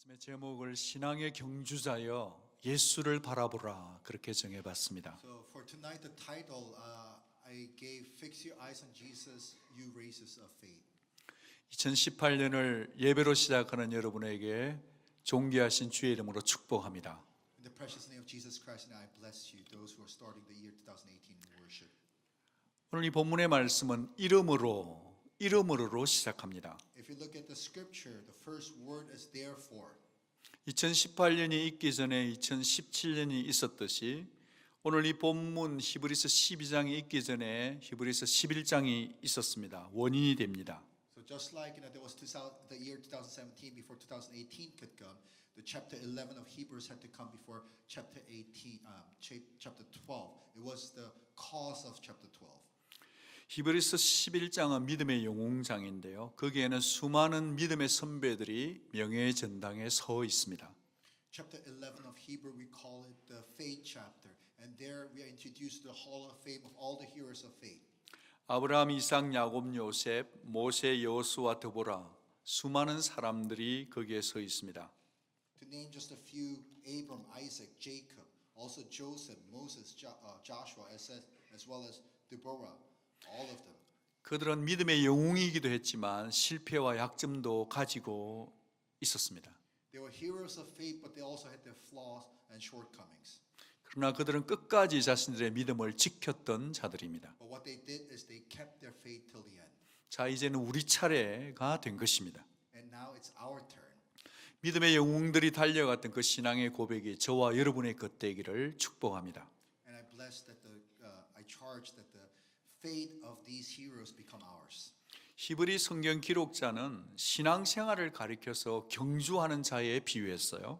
말씀의 제목을 신앙의 경주자여 예수를 바라보라 그렇게 정해봤습니다. So for tonight, the title I gave "Fix Your Eyes on Jesus, You Races of Faith." 2018년을 예배로 시작하는 여러분에게 존귀하신 주의 이름으로 축복합니다. In the precious name of Jesus Christ, and I bless you, those who are starting the year 2018 in worship. 오늘 이 본문의 말씀은 이름으로로 시작합니다. If you look at the scripture, the first word is therefore. 2018년이 있기 전에 2017년이 있었듯이 오늘 이 본문 히브리서 12장이 있기 전에 히브리서 11장이 있었습니다. 원인이 됩니다. So just like there was the year 2017 before 2018 could come, the chapter 11 of Hebrews had to come before chapter 12. It was the cause of chapter 12. 히브리서 11장은 믿음의 영웅장인데요. 거기에는 수많은 믿음의 선배들이 명예의 전당에 서 있습니다. Chapter 11 of Hebrew, we call it the faith chapter. And there we are introduced to the hall of fame of all the heroes of faith. 아브라함, 이삭, 야곱, 요셉, 모세, 여호수아, 드보라 수많은 사람들이 거기에 서 있습니다. To name just a few, Abram, Isaac, Jacob, also Joseph, Moses, Joshua, as well as Deborah, all of them. 그들은 믿음의 영웅이기도 했지만 실패와 약점도 가지고 있었습니다. They were heroes of faith, but they also had their flaws and shortcomings. 그러나 그들은 끝까지 자신들의 믿음을 지켰던 자들입니다. But what they did is they kept their faith till the end. 자, 이제는 우리 차례가 된 것입니다. And now it's our turn. 믿음의 영웅들이 달려갔던 그 신앙의 고백이 저와 여러분의 것 되기를 축복합니다. And I bless that I charge that the faith of these heroes become ours. 히브리 성경 기록자는 신앙생활을 가리켜서 경주하는 자에 비유했어요.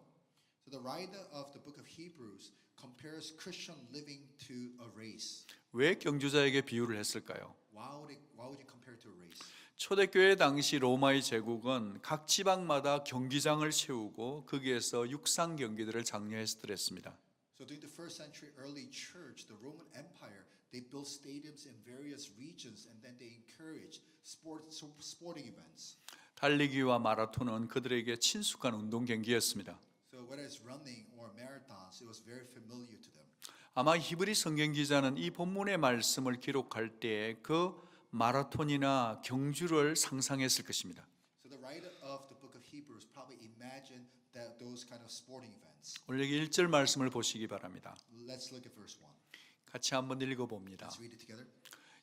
So the writer of the book of Hebrews compares Christian living to a race. 왜 경주자에게 비유를 했을까요? Why would you compare it to a race? 초대교회 당시 로마의 제국은 각 지방마다 경기장을 세우고 거기에서 육상 경기들을 장려했더랬습니다. So during the first century early church, the Roman Empire, they built stadiums in various regions and then they encouraged sporting events. 달리기와 마라톤은 그들에게 친숙한 운동 경기였습니다. So whether it's running or marathons, it was very familiar to them. 아마 히브리 성경 기자는 이 본문의 말씀을 기록할 때 그 마라톤이나 경주를 상상했을 것입니다. So the writer of the book of Hebrews probably imagined that those kind of sporting events. 오늘 여기 1절 말씀을 보시기 바랍니다. Let's look at verse 1. 같이 한번 읽어봅니다. Let's read it together.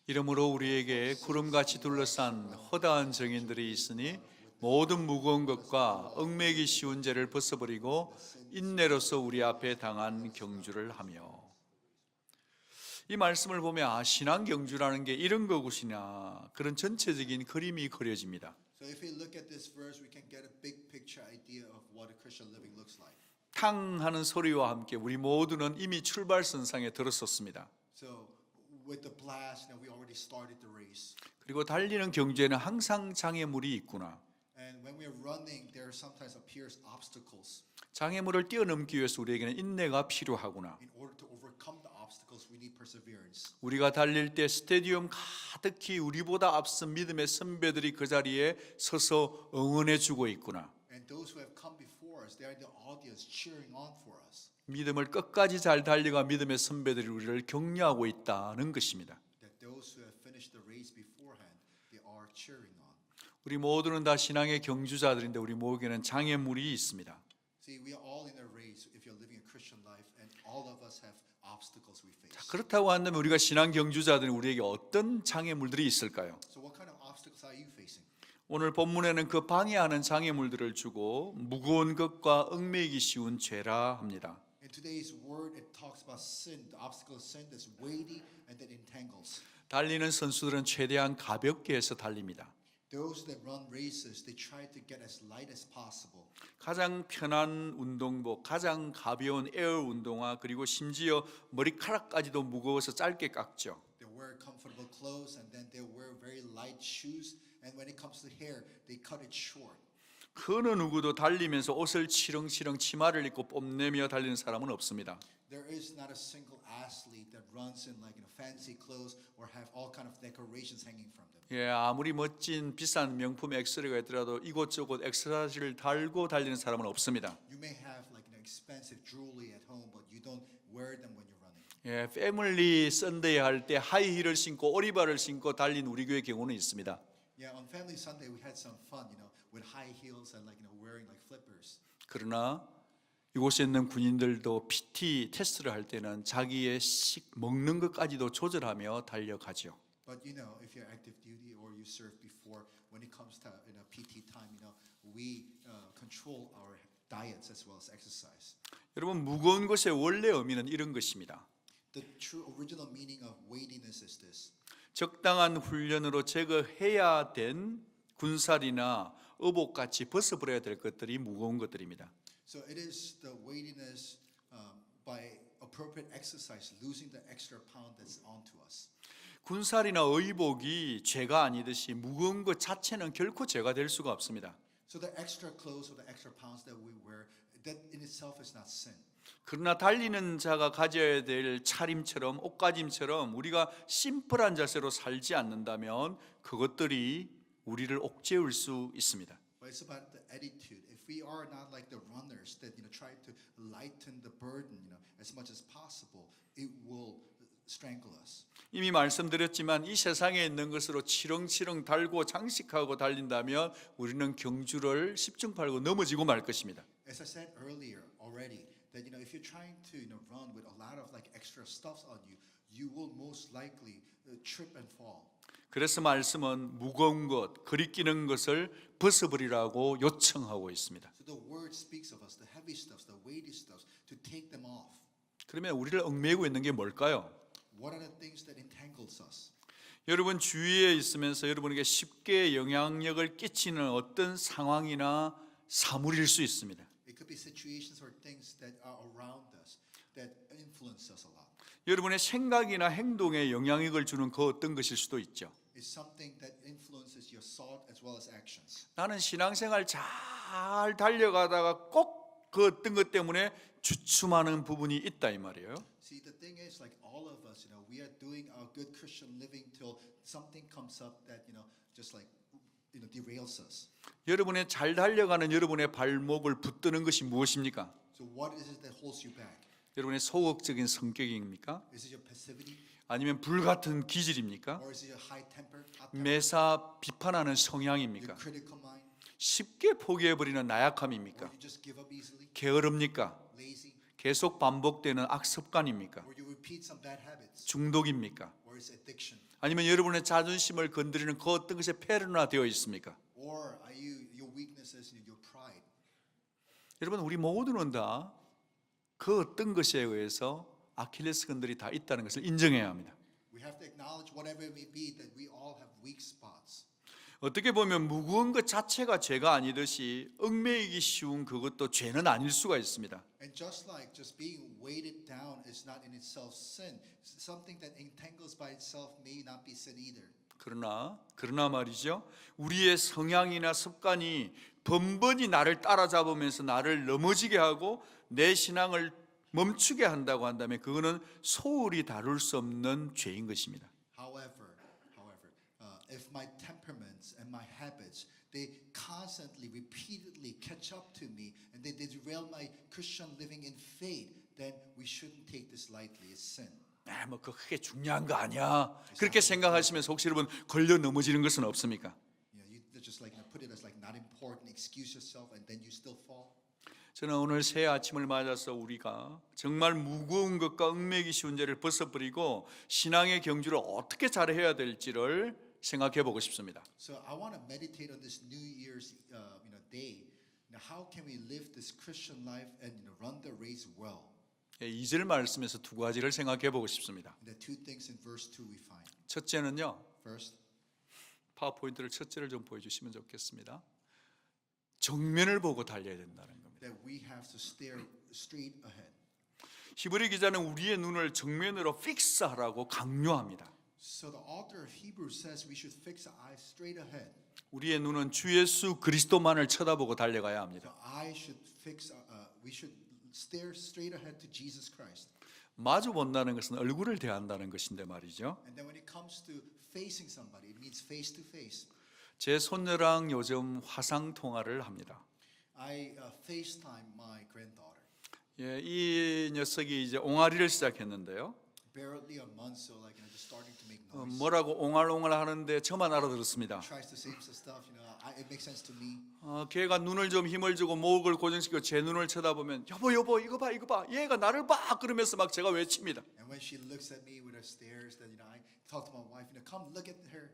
이러므로 우리에게 구름같이 둘러싼 허다한 정인들이 있으니 모든 무거운 것과 얽매기 쉬운 죄를 벗어버리고 인내로서 우리 앞에 당한 경주를 하며. 이 말씀을 보면 신앙 경주라는 게 이런 것이냐 그런 전체적인 그림이 그려집니다. So if we look at this verse, we can get a big picture idea of what a Christian living looks like. 탕 하는 소리와 함께 우리 모두는 이미 출발선상에 들었었습니다. So with the blast, we already started the race. 그리고 달리는 경주에는 항상 장애물이 있구나. And when we are running, there sometimes appears obstacles. 장애물을 뛰어넘기 위해서 우리에게는 인내가 필요하구나. In order to overcome the obstacles, we need perseverance. 우리가 달릴 때 스테디움 가득히 우리보다 앞선 믿음의 선배들이 그 자리에 서서 응원해 주고 있구나. And those who have come before us, they are in the audience cheering on for us. 믿음을 끝까지 잘 달려가 믿음의 선배들이 우리를 격려하고 있다는 것입니다. That those who have finished the race beforehand, they are cheering on. 우리 모두는 다 신앙의 경주자들인데 우리 모두에게는 장애물이 있습니다. See, we are all in a race if you're living a Christian life, and all of us have obstacles we face. 그렇다고 한다면 우리가 신앙 경주자들은 우리에게 어떤 장애물들이 있을까요? So what kind of obstacles are you facing? 오늘 본문에는 그 방해하는 장애물들을 주고 무거운 것과 얽매이기 쉬운 죄라 합니다. In today's word, it talks about sin, the obstacle of sin that's weighty and that entangles. 달리는 선수들은 최대한 가볍게 해서 달립니다. Those that run races, they try to get as light as possible. 가장 편한 운동복, 가장 가벼운 에어 운동화 그리고 심지어 머리카락까지도 무거워서 짧게 깎죠. They wear comfortable clothes and then they wear very light shoes. And when it comes to hair, they cut it short. 그 어느 누구도 달리면서 옷을 치렁치렁 치마를 입고 뽐내며 달리는 사람은 없습니다. There is not a single athlete that runs in like fancy clothes or have all kind of decorations hanging from them. 예, 아무리 멋진 비싼 명품 액세서리가 있더라도 이곳저곳 액세서리를 달고 달리는 사람은 없습니다. You may have like an expensive jewelry at home, but you don't wear them when you're running. 예, 패밀리 썬데이 할 때 하이힐을 신고 오리발을 신고 달린 우리 교회 경우는 있습니다. Yeah, on Family Sunday we had some fun, with high heels and wearing like flippers. 그러나 이곳에 있는 군인들도 PT 테스트를 할 때는 자기의 먹는 것까지도 조절하며 달려가죠. But if you're active duty or you serve before, when it comes to PT time, we control our diets as well as exercise. 여러분 무거운 것의 원래 의미는 이런 것입니다. The true original meaning of weightiness is this. 적당한 훈련으로 제거해야 된 군살이나 의복같이 벗어버려야 될 것들이 무거운 것들입니다. So it is the weightiness by appropriate exercise, losing the extra pound that's onto us. 군살이나 의복이 죄가 아니듯이 무거운 것 자체는 결코 죄가 될 수가 없습니다. So the extra clothes or the extra pounds that we wear, that in itself is not sin. 그러나 달리는 자가 가져야 될 차림처럼 옷가짐처럼 우리가 심플한 자세로 살지 않는다면 그것들이 우리를 옥죄울 수 있습니다. But it's about the attitude. If we are not like the runners that try to lighten the burden, as much as possible, it will strangle us. 이미 말씀드렸지만 이 세상에 있는 것으로 치렁치렁 달고 장식하고 달린다면 우리는 경주를 10중 8구 넘어지고 말 것입니다. As I said earlier already, that if you're trying to run with a lot of extra stuffs on you, you will most likely trip and fall. 그래서 말씀은 무거운 것, 거리끼는 것을 벗어버리라고 요청하고 있습니다. So the word speaks of us, the heavy stuffs, the weighty stuffs, to take them off. 그러면 우리를 얽매이고 있는 게 뭘까요? What are the things that entangles us? 여러분 주위에 있으면서 여러분에게 쉽게 영향력을 끼치는 어떤 상황이나 사물일 수 있습니다. It could be situations or things that are around us that influence us a lot. 여러분의 생각이나 행동에 영향력을 주는 그 어떤 것일 수도 있죠. It's something that influences your thought as well as actions. 나는 신앙생활 잘 달려가다가 꼭 그 어떤 것 때문에 주춤하는 부분이 있다 이 말이에요. See, the thing is, all of us, we are doing our good Christian living till something comes up that just derails us. 여러분의 잘 달려가는 여러분의 발목을 붙드는 것이 무엇입니까? So what is it that holds you back? 여러분의 소극적인 성격입니까? Is it your passivity, 아니면 불같은 기질입니까? or is it your hot temper, 매사 비판하는 your 성향입니까? critical mind, 쉽게 포기해버리는 or 나약함입니까? you just give up easily, 게으릅니까? lazy, 계속 반복되는 악습관입니까? or you repeat some bad habits, 중독입니까? or is addiction, 아니면 여러분의 자존심을 건드리는 그 어떤 것에 패러나되어 있습니까? or are your weaknesses, your pride? 여러분 우리 모두는 다 그 어떤 것에 의해서 아킬레스건들이 다 있다는 것을 인정해야 합니다. We have to acknowledge whatever it may be that we all have weak spots. 어떻게 보면 무거운 것 자체가 죄가 아니듯이 얽매이기 쉬운 그것도 죄는 아닐 수가 있습니다. And just like just being weighted down is not in itself sin, something that entangles by itself may not be sin either. 그러나 말이죠. 우리의 성향이나 습관이 번번이 나를 따라잡으면서 나를 넘어지게 하고 내 신앙을 멈추게 한다고 한다면 그거는 소홀히 다룰 수 없는 죄인 것입니다. However, if my temperaments and my habits they constantly, repeatedly catch up to me and they derail my Christian living in faith, then we shouldn't take this lightly. It's sin. 뭐 그게 중요한 거 아니야. 그렇게 생각하시면서 혹시 여러분 걸려 넘어지는 것은 없습니까? You just put it as not important, excuse yourself, and then you still fall. 저는 오늘 새 아침을 맞아서 우리가 정말 무거운 것과 얽매이기 쉬운 죄를 벗어버리고 신앙의 경주를 어떻게 잘해야 될지를 생각해 보고 싶습니다. So I want to meditate on this New Year's day. Now, how can we live this Christian life and run the race well? 2절 말씀에서 두 가지를 생각해 보고 싶습니다. And the two things in verse 2 we find. 첫째는요. First, 파워포인트를 첫째를 좀 보여주시면 좋겠습니다. 정면을 보고 달려야 된다는 겁니다. that we have to stare straight ahead. 히브리 기자는 우리의 눈을 정면으로 픽스하라고 강요합니다. So the author of Hebrews says we should fix our eyes straight ahead. 우리의 눈은 주 예수 그리스도만을 쳐다보고 달려가야 합니다. We should stare straight ahead to Jesus Christ. 마주 본다는 것은 얼굴을 대한다는 것인데 말이죠. And then when it comes to facing somebody, it means face to face. 제 손녀랑 요즘 화상 통화를 합니다. I FaceTime my granddaughter. 예, 이 녀석이 이제 옹알이를 시작했는데요. Barely a month, so like just starting to make noise. 뭐라고 옹알옹알 하는데 저만 알아들었습니다. Tries to say some stuff, it makes sense to me. 걔가 눈을 좀 힘을 주고 목을 고정시키고 제 눈을 쳐다보면 여보 여보 이거 봐 얘가 나를 봐 그러면서 막 제가 외칩니다. And when she looks at me with her stares, then I talk to my wife, come look at her.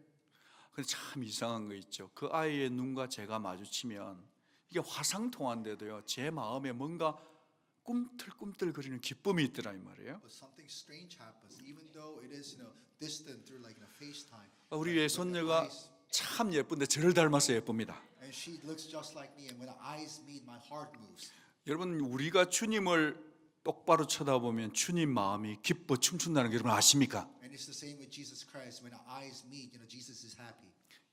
근데 참 이상한 거 있죠. 그 아이의 눈과 제가 마주치면 이게 화상 통화인데도요 제 마음에 뭔가 꿈틀꿈틀거리는 기쁨이 있더라 이 말이에요. But something strange happens, even though it is distant through like FaceTime. 우리 Like, 외손녀가 when the eyes- 참 예쁜데 저를 닮아서 예쁩니다. And she looks just like me, and when our eyes meet, my heart moves. 여러분 우리가 주님을 똑바로 쳐다보면 주님 마음이 기뻐 춤춘다는 거 여러분 아십니까? And it's the same with Jesus Christ. When our eyes meet, Jesus is happy.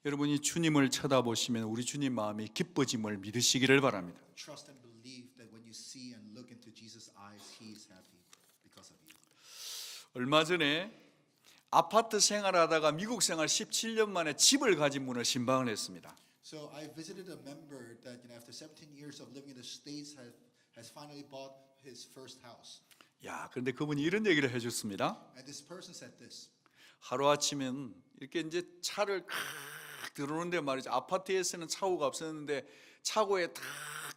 여러분이 주님을 쳐다보시면 우리 주님 마음이 기뻐짐을 믿으시기를 바랍니다. Trust and believe that when you see and look into Jesus' eyes, He is happy because of you. 얼마 전에 아파트 생활하다가 미국 생활 17년 만에 집을 가진 분을 신방을 했습니다. So I visited a member that after 17 years of living in the States has finally bought his first house. 야, 그런데 그분이 이런 얘기를 해줬습니다. And this person said this. 하루 아침엔 이렇게 이제 차를 탁 들어오는데 말이죠. 아파트에서는 차고가 없었는데 차고에 탁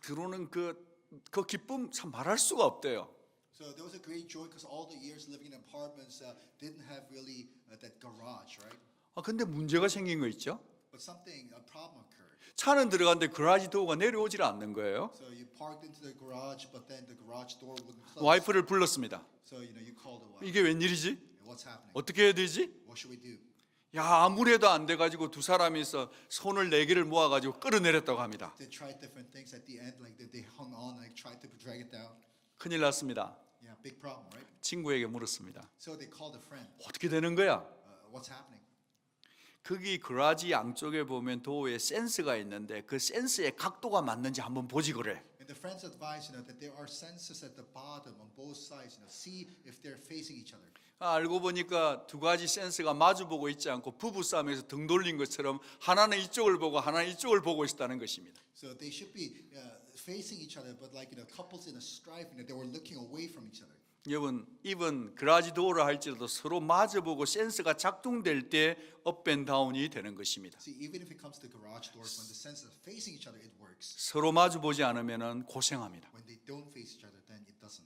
들어오는 그 기쁨 참 말할 수가 없대요. So there was a great joy because all the years living in apartments didn't have really that garage, right? 근데 문제가 생긴 거 있죠. But a problem occurred. 차는 들어갔는데 그라지 도어가 내려오질 않는 거예요. So you parked into the garage, but then the garage door wouldn't close. 와이프를 불렀습니다. So you called the wife. 이게 웬일이지? What's happening? 어떻게 해야 되지? What should we do? 야, 아무래도 안 돼가지고 두 사람이서 손을 네 개를 모아가지고 끌어내렸다고 합니다. They tried different things at the end, like they hung on, like tried to drag it down. 큰일 났습니다. Yeah, big problem, right? 친구에게 물었습니다. So they called a friend. 어떻게 되는 거야? What's happening? 거기 그라지 양쪽에 보면 도어에 센스가 있는데 그 센스의 각도가 맞는지 한번 보지 그래. And the friends advised, that there are sensors at the bottom on both sides. See if they're facing each other. 알고 보니까 두 가지 센스가 마주보고 있지 않고 부부싸움에서 등 돌린 것처럼 하나는 이쪽을 보고 하나는 이쪽을 보고 있다는 것입니다. So they should be facing each other, but like couples in a strife, they were looking away from each other. 여러분, 이번 그라지 도어를 할지라도 서로 마주보고 센스가 작동될 때 업앤다운이 되는 것입니다. See, even if it comes to garage doors, when the sensors are facing each other, it works. 서로 마주보지 않으면은 고생합니다. When they don't face each other, then it doesn't.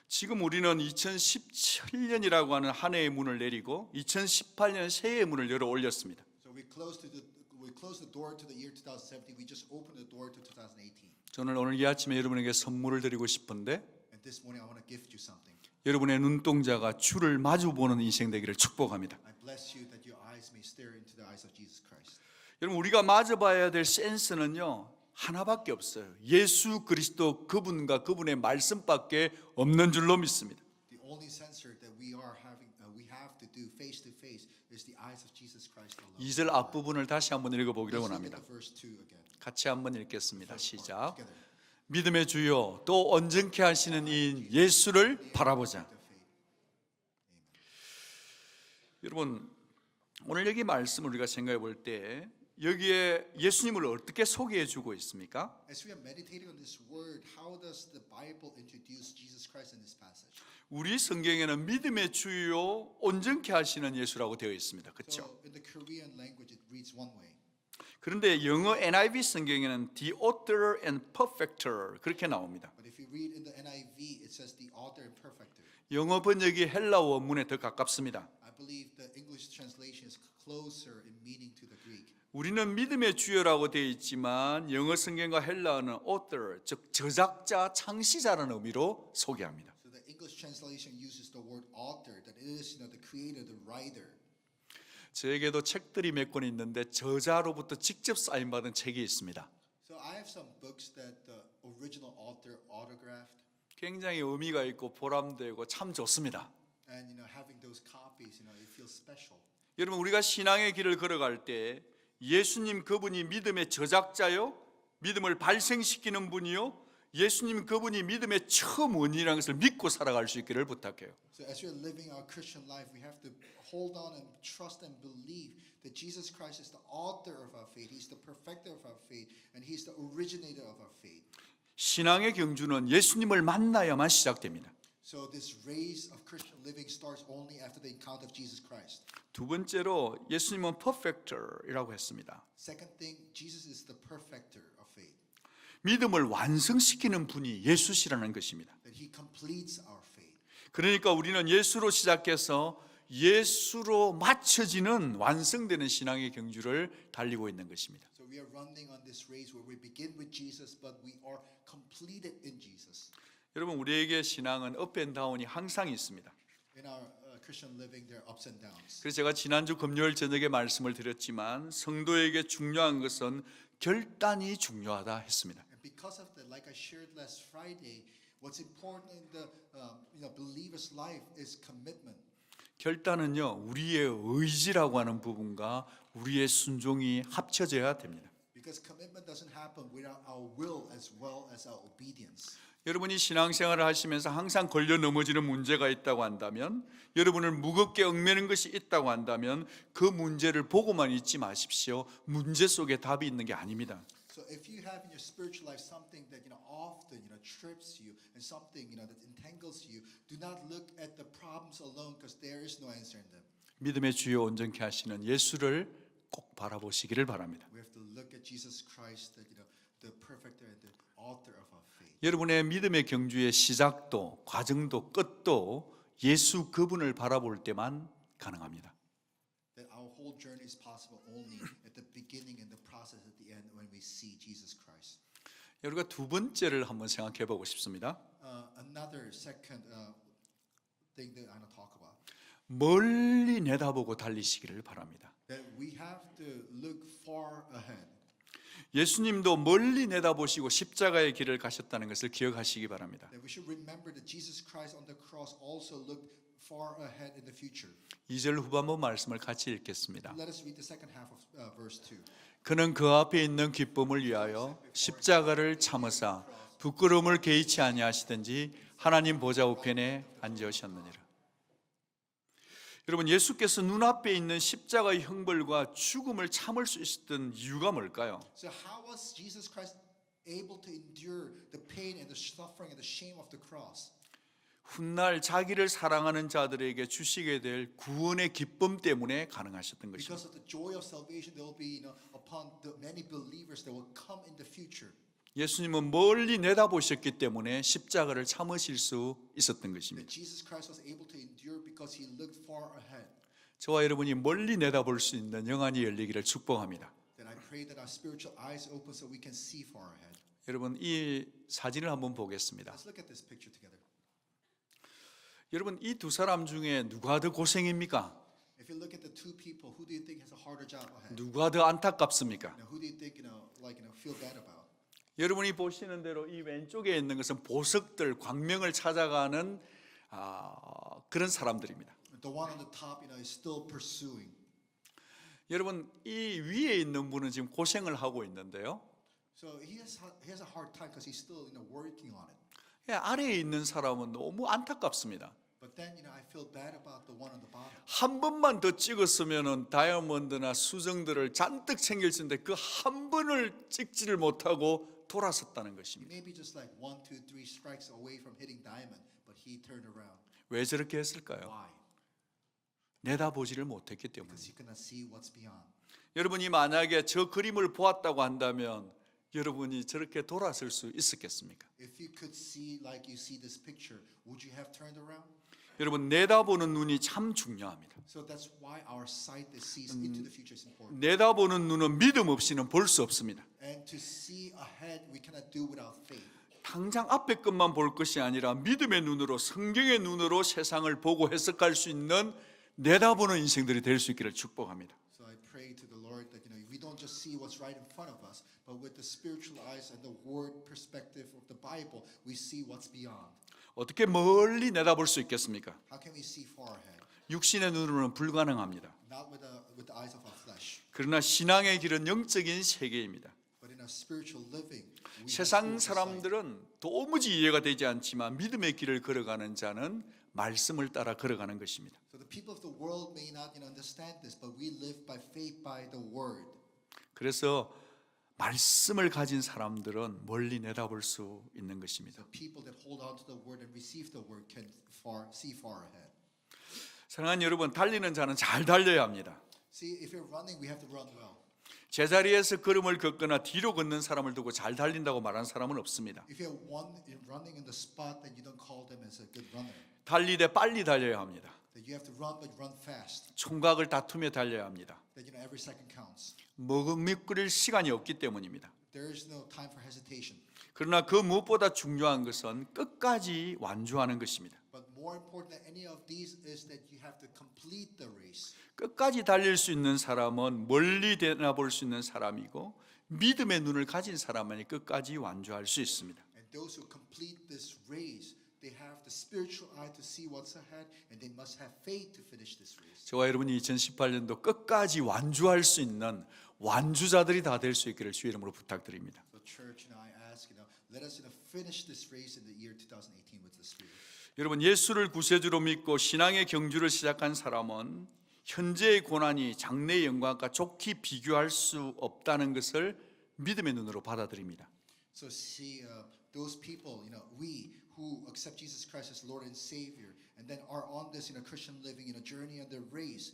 지금 우리는 2017년이라고 하는 한 해의 문을 내리고 2018년 새해의 문을 열어 올렸습니다. So we closed the door to the year 2017. We just opened the door to 2018. 저는 오늘 이 아침에 여러분에게 선물을 드리고 싶은데 And this morning I want to gift you something. 여러분의 눈동자가 주를 마주보는 인생 되기를 축복합니다. I bless you that your eyes may stare into the eyes of Jesus Christ. 여러분 우리가 마주봐야 될 센스는요 하나밖에 없어요. 예수 그리스도 그분과 그분의 말씀밖에 없는 줄로 믿습니다. The only sensor that we have to do face to face is the eyes of Jesus Christ alone. 2절 앞부분을 다시 한번 읽어보기를 Let's look 원합니다. at the verse 2 again. 같이 한번 읽겠습니다. 시작. Together. 믿음의 주요 또 온전케 하시는 이 예수를 바라보자. The faith. 여러분 오늘 여기 말씀을 우리가 생각해 볼 때 여기에 예수님을 어떻게 소개해 주고 있습니까? As we are meditating on this word, how does the Bible introduce Jesus Christ in this passage? 우리 성경에는 믿음의 주요 온전케 하시는 예수라고 되어 있습니다. 그렇죠? So in the Korean language, it reads one way. 그런데 영어 NIV 성경에는 the author and perfecter 그렇게 나옵니다. But if you read in the NIV, it says the author and perfecter. 영어 번역이 헬라어 원문에 더 가깝습니다. I believe the English translation is closer in meaning to the Greek. 우리는 믿음의 주요라고 되어 있지만 영어 성경과 헬라어는 author, 즉 저작자, 창시자라는 의미로 소개합니다. So the English translation uses the word author, that it is the creator, the writer. 저에게도 책들이 몇 권 있는데 저자로부터 직접 사인받은 책이 있습니다. So I have some books that the original author autographed, 굉장히 의미가 있고 보람되고 참 좋습니다. and having those copies, it feels special. 여러분 우리가 신앙의 길을 걸어갈 때 예수님 그분이 믿음의 저작자요, 믿음을 발생시키는 분이요, 예수님 그분이 믿음의 처음 원인이라는 것을 믿고 살아갈 수 있기를 부탁해요. So as we're living our Christian life, we have to hold on and trust and believe that Jesus Christ is the author of our faith. He's the perfecter of our faith, and He's the originator of our faith. 신앙의 경주는 예수님을 만나야만 시작됩니다. So this race of Christian living starts only after the encounter of Jesus Christ. 두 번째로 예수님은 퍼펙터이라고 했습니다. Second thing, Jesus is the perfecter of faith. 믿음을 완성시키는 분이 예수시라는 것입니다. That He completes our faith. 그러니까 우리는 예수로 시작해서 예수로 맞춰지는 완성되는 신앙의 경주를 달리고 있는 것입니다. So we are running on this race where we begin with Jesus, but we are completed in Jesus. 여러분 우리에게 신앙은 업앤다운이 항상 있습니다. In our Christian living, there are ups and downs. 그래서 제가 지난주 금요일 저녁에 말씀을 드렸지만 성도에게 중요한 것은 결단이 중요하다 했습니다. And because of that, like I shared last Friday, what's important in the believer's life is commitment. 결단은요 우리의 의지라고 하는 부분과 우리의 순종이 합쳐져야 됩니다. Because commitment doesn't happen without our will as well as our obedience. 여러분이 신앙생활을 하시면서 항상 걸려 넘어지는 문제가 있다고 한다면, 여러분을 무겁게 얽매는 것이 있다고 한다면 그 문제를 보고만 있지 마십시오. 문제 속에 답이 있는 게 아닙니다. So if you have in your spiritual life something that often trips you and something that entangles you, do not look at the problems alone because there is no answer in them. 믿음의 주요 온전케 하시는 예수를 꼭 바라보시기를 바랍니다. We have to look at Jesus Christ, the perfecter and the author of our faith. 여러분의 믿음의 경주의 시작도 과정도 끝도 예수 그분을 바라볼 때만 가능합니다. That our whole journey is possible only at the beginning and the process at the end when we see Jesus Christ. 우리가 두 번째를 한번 생각해 보고 싶습니다. Another second thing that I want to talk about. 멀리 내다보고 달리시기를 바랍니다. That we have to look far ahead. 예수님도 멀리 내다보시고 십자가의 길을 가셨다는 것을 기억하시기 바랍니다. That we should remember that Jesus Christ on the cross also looked far ahead in the future. 2절 후반부 말씀을 같이 읽겠습니다. Let us read the second half of verse 2. 그는 그 앞에 있는 기쁨을 위하여 십자가를 참으사 부끄러움을 개의치 아니하시든지 하나님 보좌 우편에 앉으셨느니라. 여러분 예수께서 눈앞에 있는 십자가의 형벌과 죽음을 참을 수 있었던 이유가 뭘까요? So how was Jesus Christ able to endure the pain and the suffering and the shame of the cross? 훗날 자기를 사랑하는 자들에게 주시게 될 구원의 기쁨 때문에 가능하셨던 것입니다. Because of the joy of salvation, there will be upon the many believers that will come in the future. 예수님은 멀리 내다보셨기 때문에 십자가를 참으실 수 있었던 That 것입니다. Jesus Christ was able to endure because He looked far ahead. 저와 여러분이 멀리 내다볼 수 있는 영안이 열리기를 축복합니다. That I pray that our spiritual eyes open so we can see far ahead. 여러분 이 사진을 한번 보겠습니다. Let's look at this picture together. 여러분 이 두 사람 중에 누가 더 고생입니까? If you look at the two people, who do you think has a harder job ahead? 누가 더 안타깝습니까? Who do you think feel bad about? 여러분이 보시는 대로 이 왼쪽에 있는 것은 보석들, 광명을 찾아가는 그런 사람들입니다. The one on the top, is still pursuing. 여러분 이 위에 있는 분은 지금 고생을 하고 있는데요. So he has a hard time because he's still working on it. 아래에 있는 사람은 너무 안타깝습니다. But then I feel bad about the one on the bottom. 한 번만 더 찍었으면은 다이아몬드나 수정들을 잔뜩 챙길 텐데 그 한 번을 찍지를 못하고 돌아섰다는 He 것입니다. may be just like 1, 2, 3 strikes away from hitting diamond, but he turned around. 왜 저렇게 했을까요? Why? 내다보지를 못했기 때문에. Because he could not see what's beyond. 여러분이 만약에 저 그림을 보았다고 한다면 여러분이 저렇게 돌아설 수 있었겠습니까? If you could see like you see this picture, would you have turned around? 여러분 내다보는 눈이 참 중요합니다. So that's why our sight that sees into the future is important. 내다보는 눈은 믿음 없이는 볼 수 없습니다. And to see ahead, we cannot do without faith. 당장 앞에 것만 볼 것이 아니라 믿음의 눈으로 성경의 눈으로 세상을 보고 해석할 수 있는 내다보는 인생들이 될 수 있기를 축복합니다. So I pray to the Lord that we don't just see what's right in front of us, but with the spiritual eyes and the word perspective of the Bible, we see what's beyond. 어떻게 멀리 내다볼 수 있겠습니까? How can we see far ahead? 육신의 눈으로는 불가능합니다. Not with the eyes of our flesh, 그러나 신앙의 길은 영적인 세계입니다. but in a spiritual living. We have 세상 spiritual sight. 사람들은 도무지 이해가 되지 않지만 믿음의 길을 걸어가는 자는 말씀을 따라 걸어가는 것입니다. So the people of the world may not understand this, but we live by faith by the word. 그래서 말씀을 가진 사람들은 멀리 내다볼 수 있는 것입니다. The people that hold on to the word and receive the word can see far ahead. 사랑하는 여러분, 달리는 자는 잘 달려야 합니다. See, if you're running, we have to run well. 제자리에서 걸음을 걷거나 뒤로 걷는 사람을 두고 잘 달린다고 말하는 사람은 없습니다. If you're running in the spot, then you don't call them as a good runner. 달리되 빨리 달려야 합니다. That you have to run, but run fast. 총각을 다투며 달려야 합니다. That every second counts. 머뭇거릴 시간이 없기 때문입니다. There is no time for hesitation. 그러나 그 무엇보다 중요한 것은 끝까지 완주하는 것입니다. But more important than any of these is that you have to complete the race. 끝까지 달릴 수 있는 사람은 멀리 내다볼 수 있는 사람이고 믿음의 눈을 가진 사람만이 끝까지 완주할 수 있습니다. And those who complete this race, they have the spiritual eye to see what's ahead, and they must have faith to finish this race. 저와 여러분이 2018년도 끝까지 완주할 수 있는 완주자들이 다 될 수 있기를 주의 이름으로 부탁드립니다. So church, I ask, let us finish this race in the year 2018 with the Spirit. 여러분, 예수를 구세주로 믿고 신앙의 경주를 시작한 사람은 현재의 고난이 장래의 영광과 좋게 비교할 수 없다는 것을 믿음의 눈으로 받아들입니다. So see, those people, we who accept Jesus Christ as Lord and Savior, and then are on this Christian living journey and the race,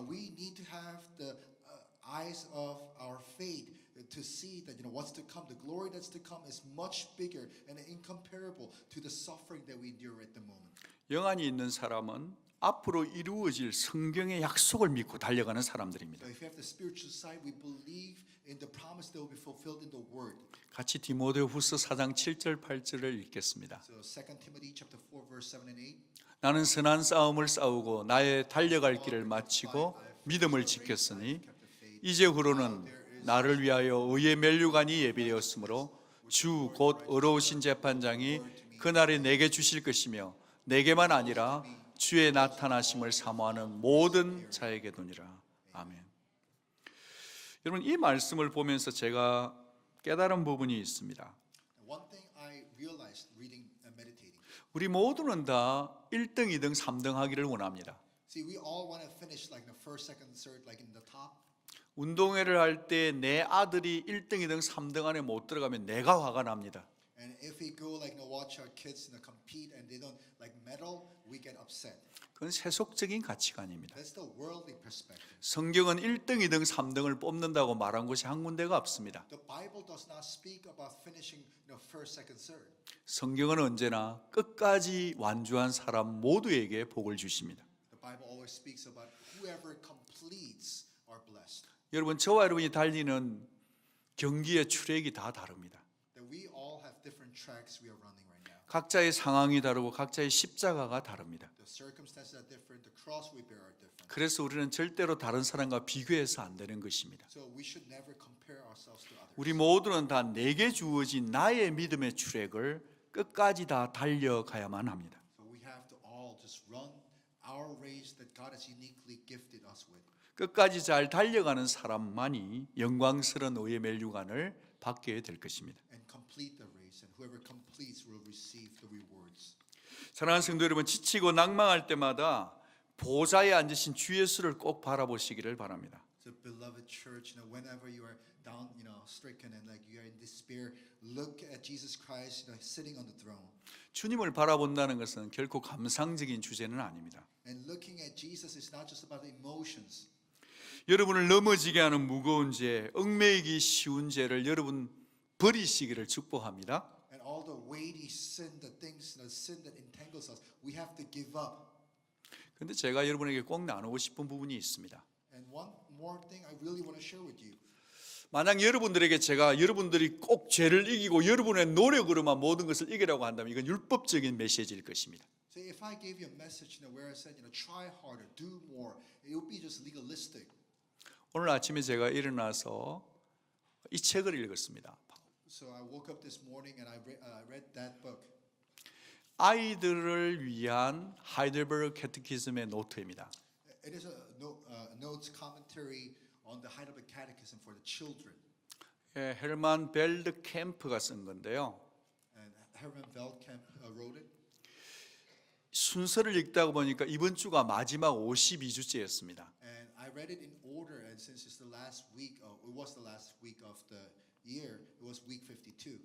we need to have the eyes of our faith to see that what's to come, the glory that's to come is much bigger and incomparable to the suffering that we endure at the moment. 영안이 있는 사람은 앞으로 이루어질 성경의 약속을 믿고 달려가는 사람들입니다. So if you have the spiritual side, we believe in the promise that will be fulfilled in the word. 같이 디모데후서 4장 7절 8절을 읽겠습니다. So 2 Timothy chapter 4 verse 7 and 8. 나는 선한 싸움을 싸우고 나의 달려갈 길을 마치고 믿음을 지켰으니 이제 후로는 나를 위하여 의의 면류관이 예비되었으므로 주 곧 의로우신 재판장이 그날에 내게 주실 것이며 내게만 아니라 주의 나타나심을 사모하는 모든 자에게도니라. 아멘. 여러분, 이 말씀을 보면서 제가 깨달은 부분이 있습니다. One thing I realized reading and meditating. 우리 모두는 다 1등, 2등, 3등 하기를 원합니다. See, we all want to finish like the first, second, third, like in the top. 운동회를 할 때 내 아들이 1등, 2등, 3등 안에 못 들어가면 내가 화가 납니다. And if we go like watch our kids compete and they don't like medal, we get upset. 그건 세속적인 가치관입니다. That's the worldly perspective. 성경은 1등, 2등, 3등을 뽑는다고 말한 곳이 한 군데가 없습니다. The Bible does not speak about finishing first, second, third. 성경은 언제나 끝까지 완주한 사람 모두에게 복을 주십니다. The Bible always speaks about whoever completes are blessed. 여러분, 저와 여러분이 달리는 경기의 트랙이 다 다릅니다. That we all have different tracks we are running right now. 각자의 상황이 다르고 각자의 십자가가 다릅니다. The circumstances are different. The cross we bear are different. 그래서 우리는 절대로 다른 사람과 비교해서 안 되는 것입니다. So we should never compare ourselves to others. 우리 모두는 다 내게 주어진 나의 믿음의 트랙을 끝까지 다 달려가야만 합니다. So we have to all just run our race that God has uniquely gifted us with. 끝까지 잘 달려가는 사람만이 영광스러운 의의 멸류관을 받게 될 것입니다. And complete the race, and whoever completes will receive the rewards. 사랑하는 성도 여러분, 지치고 낭망할 때마다 보좌에 앉으신 주 예수를 꼭 바라보시기를 바랍니다. So beloved church, whenever you are down, stricken and like you are in despair, look at Jesus Christ, sitting on the throne. 주님을 바라본다는 것은 결코 감상적인 주제는 아닙니다. And looking at Jesus is not just about the emotions. 여러분을 넘어지게 하는 무거운 죄, 얽매이기 쉬운 죄를 여러분 버리시기를 축복합니다. And all the weighty sin, the things, the sin that entangles us, we have to give up. 그런데 제가 여러분에게 꼭 나누고 싶은 부분이 있습니다. And one more thing I really want to share with you. 만약 여러분들에게 제가 여러분들이 꼭 죄를 이기고 여러분의 노력으로만 모든 것을 이기라고 한다면 이건 율법적인 메시지일 것입니다. So if I gave you a message where I said, try harder, do more, it would be just legalistic. 오늘 아침에 제가 일어나서 이 책을 읽었습니다. So I woke up this morning and I read that book. 아이들을 위한 하이델베르그 캐티키즘의 노트입니다. It is a notes commentary on the Heidelberg Catechism for the children. 헤르만 벨드 캠프가 쓴 건데요. And Herman Veldkamp wrote it. 순서를 읽다 보니까 이번 주가 마지막 52주째였습니다. And I read it in order, and since it's the last week, it was the last week of the year, it was week 52.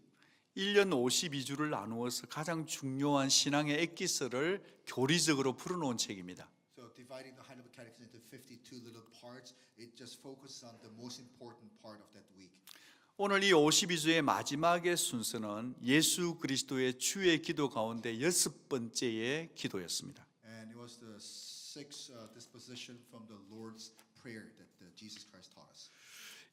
1년 52주를 나누어서 가장 중요한 신앙의 엑기스를 교리적으로 풀어놓은 책입니다. So dividing the Heidelberg Catechism into 52 little parts, it just focuses on the most important part of that week. 오늘 이 52주의 마지막의 순서는 예수 그리스도의 주의 기도 가운데 6번째의 기도였습니다. And it was the sixth disposition from the Lord's Prayer that Jesus Christ taught us.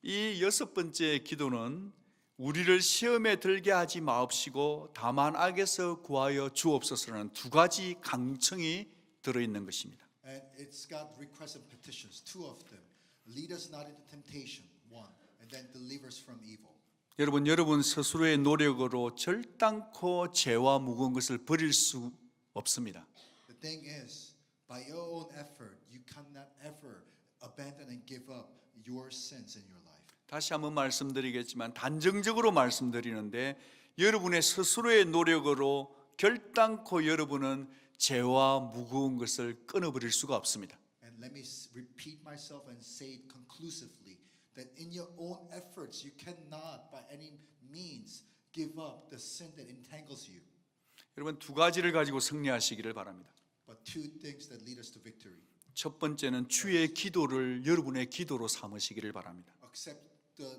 이 6번째 기도는 우리를 시험에 들게 하지 마옵시고 다만 악에서 구하여 주옵소서라는 두 가지 강청이 들어있는 것입니다. And it's got requests and petitions, two of them. Lead us not into temptation, one, and then deliver us from evil. 여러분 스스로의 노력으로 절단코 죄와 무거운 것을 버릴 수 없습니다. The thing is, by your own effort, you cannot ever abandon and give up your sins in your life. 다시 한번 말씀드리겠지만 단정적으로 말씀드리는데 여러분의 스스로의 노력으로 결단코 여러분은 죄와 무거운 것을 끊어버릴 수가 없습니다. And let me repeat myself and say it conclusively that in your own efforts you cannot by any means give up the sin that entangles you. 여러분 두 가지를 가지고 승리하시기를 바랍니다. But two things that lead us to victory. 첫 번째는 주의 기도를 여러분의 기도로 삼으시기를 바랍니다. Accept the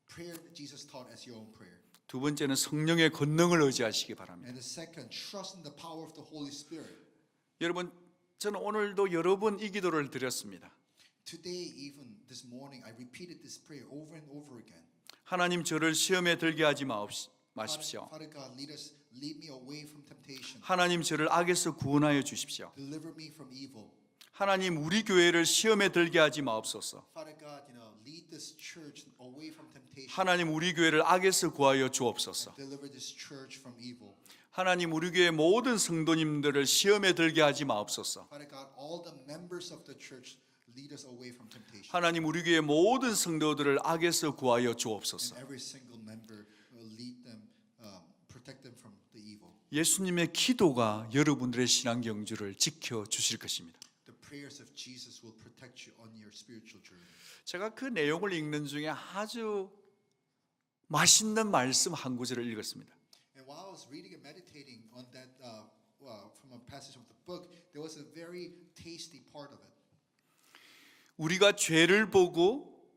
prayer that Jesus taught as your own prayer. 두 번째는 성령의 권능을 의지하시기 바랍니다. And the second, trust in the power of the Holy Spirit. 여러분 저는 오늘도 여러 번 이 기도를 드렸습니다. Today, even this morning, I repeated this prayer over and over again. 하나님 저를 시험에 들게 하지 마십시오. Father God, lead me away from temptation. 하나님 저를 악에서 구원하여 주십시오. Deliver me from evil. 하나님 우리 교회를 시험에 들게 하지 마옵소서. Father God, lead this church away from temptation. 하나님 우리 교회를 악에서 구하여 주옵소서. Deliver this church from evil. 하나님 우리 교회 모든 성도님들을 시험에 들게 하지 마옵소서. Father God, all the members of the church lead us away from temptation. 하나님 우리 교회 모든 성도들을 악에서 구하여 주옵소서. And every single member will lead them, protect them from the evil. 예수님의 기도가 여러분들의 신앙 경주를 지켜 주실 것입니다. The prayers of Jesus will protect you on your spiritual journey. 제가 그 내용을 읽는 중에 아주 맛있는 말씀 한 구절을 읽었습니다. And while I was reading and meditating on that from a passage of the book, there was a very tasty part of it. 우리가 죄를 보고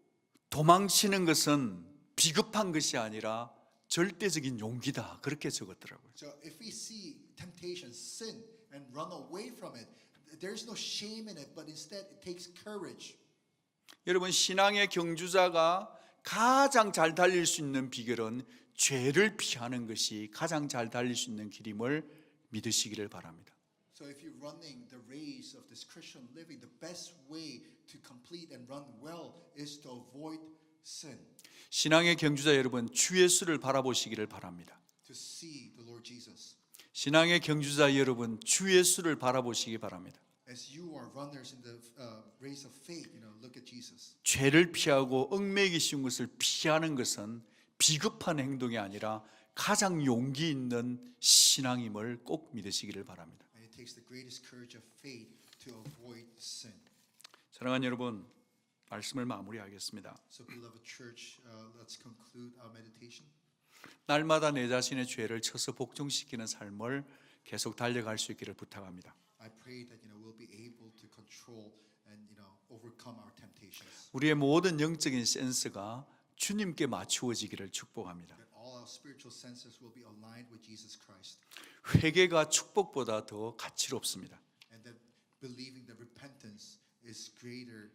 도망치는 것은 비겁한 것이 아니라 절대적인 용기다. 그렇게 적었더라고요. So if we see temptation, sin, and run away from it, there's no shame in it, but instead it takes courage. 여러분 신앙의 경주자가 가장 잘 달릴 수 있는 비결은 죄를 피하는 것이 가장 잘 달릴 수 있는 길임을 믿으시기를 바랍니다. So if you're running the race of this Christian living, the best way to complete and run well is to avoid sin. 신앙의 경주자 여러분 주 예수를 바라보시기를 바랍니다. To see the Lord Jesus. 신앙의 경주자 여러분 주 예수를 바라보시기 바랍니다. As you are runners in the race of faith, look at Jesus. 죄를 피하고 얽매이기 쉬운 것을 피하는 것은 비겁한 행동이 아니라 가장 용기 있는 신앙임을 꼭 믿으시기를 바랍니다. And it takes the greatest courage of faith to avoid sin. 사랑하는 여러분, 말씀을 마무리하겠습니다. So beloved church, let's conclude our meditation. 날마다 내 자신의 죄를 쳐서 복종시키는 삶을 계속 달려갈 수 있기를 부탁합니다. I pray that we'll be able to control and overcome our temptations. 우리의 모든 영적인 센스가 주님께 맞추어지기를 축복합니다. That all our spiritual senses will be aligned with Jesus Christ. 회개가 축복보다 더 가치롭습니다. And that believing that repentance is greater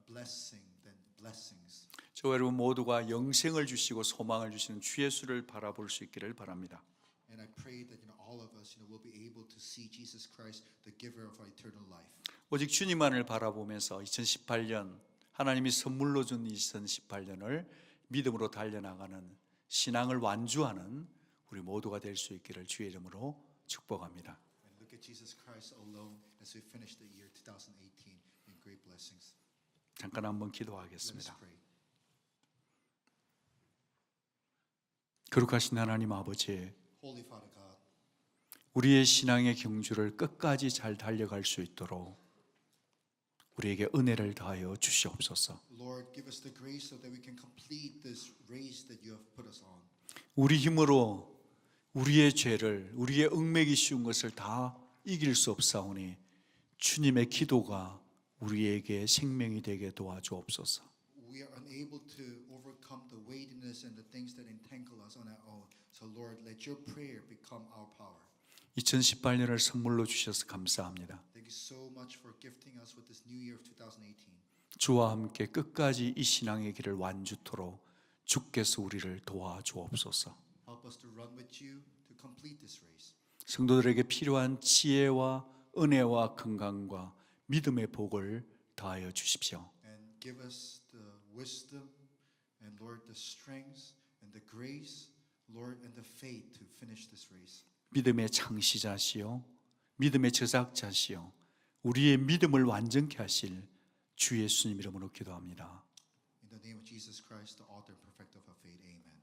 blessing than blessings. 저 여러분 모두가 영생을 주시고 소망을 주시는 주 예수를 바라볼 수 있기를 바랍니다. And I pray that all of us will be able to see Jesus Christ, the giver of our eternal life. 오직 주님만을 바라보면서 2018년 하나님이 선물로 준 2018년을 믿음으로 달려나가는 신앙을 완주하는 우리 모두가 될 수 있기를 주의 이름으로 축복합니다. And look at Jesus Christ alone as we finish the year 2018 in great blessings. 잠깐 한번 Let us 기도하겠습니다. pray. 거룩하신 하나님 아버지, Holy Father God, 우리의 신앙의 경주를 끝까지 잘 달려갈 수 있도록 우리에게 은혜를 다하여 주시옵소서. Lord, give us the grace so that we can complete this race that you have put us on. 우리 힘으로 우리의 죄를, 우리의 얽매기 쉬운 것을 다 이길 수 없사오니 주님의 기도가 우리에게 생명이 되게 도와주옵소서. We are unable to overcome the weightiness and the things that entangle us on our own. So Lord, let your prayer become our power. 2018년을 선물로 주셔서 감사합니다. Thank you so much for gifting us with this new year of 2018. 주와 함께 끝까지 이 신앙의 길을 완주토록 주께서 우리를 도와주옵소서. Help us to run with you to complete this race. 성도들에게 필요한 지혜와 은혜와 건강과 믿음의 복을 다하여 주십시오. And give us the wisdom and Lord the strength and the grace, Lord, and the faith to finish this race. 믿음의 창시자시요 믿음의 저작자시요 우리의 믿음을 완전케 하실 주 예수님 이름으로 기도합니다. In the name of Jesus Christ, the author and perfecter of our faith, amen.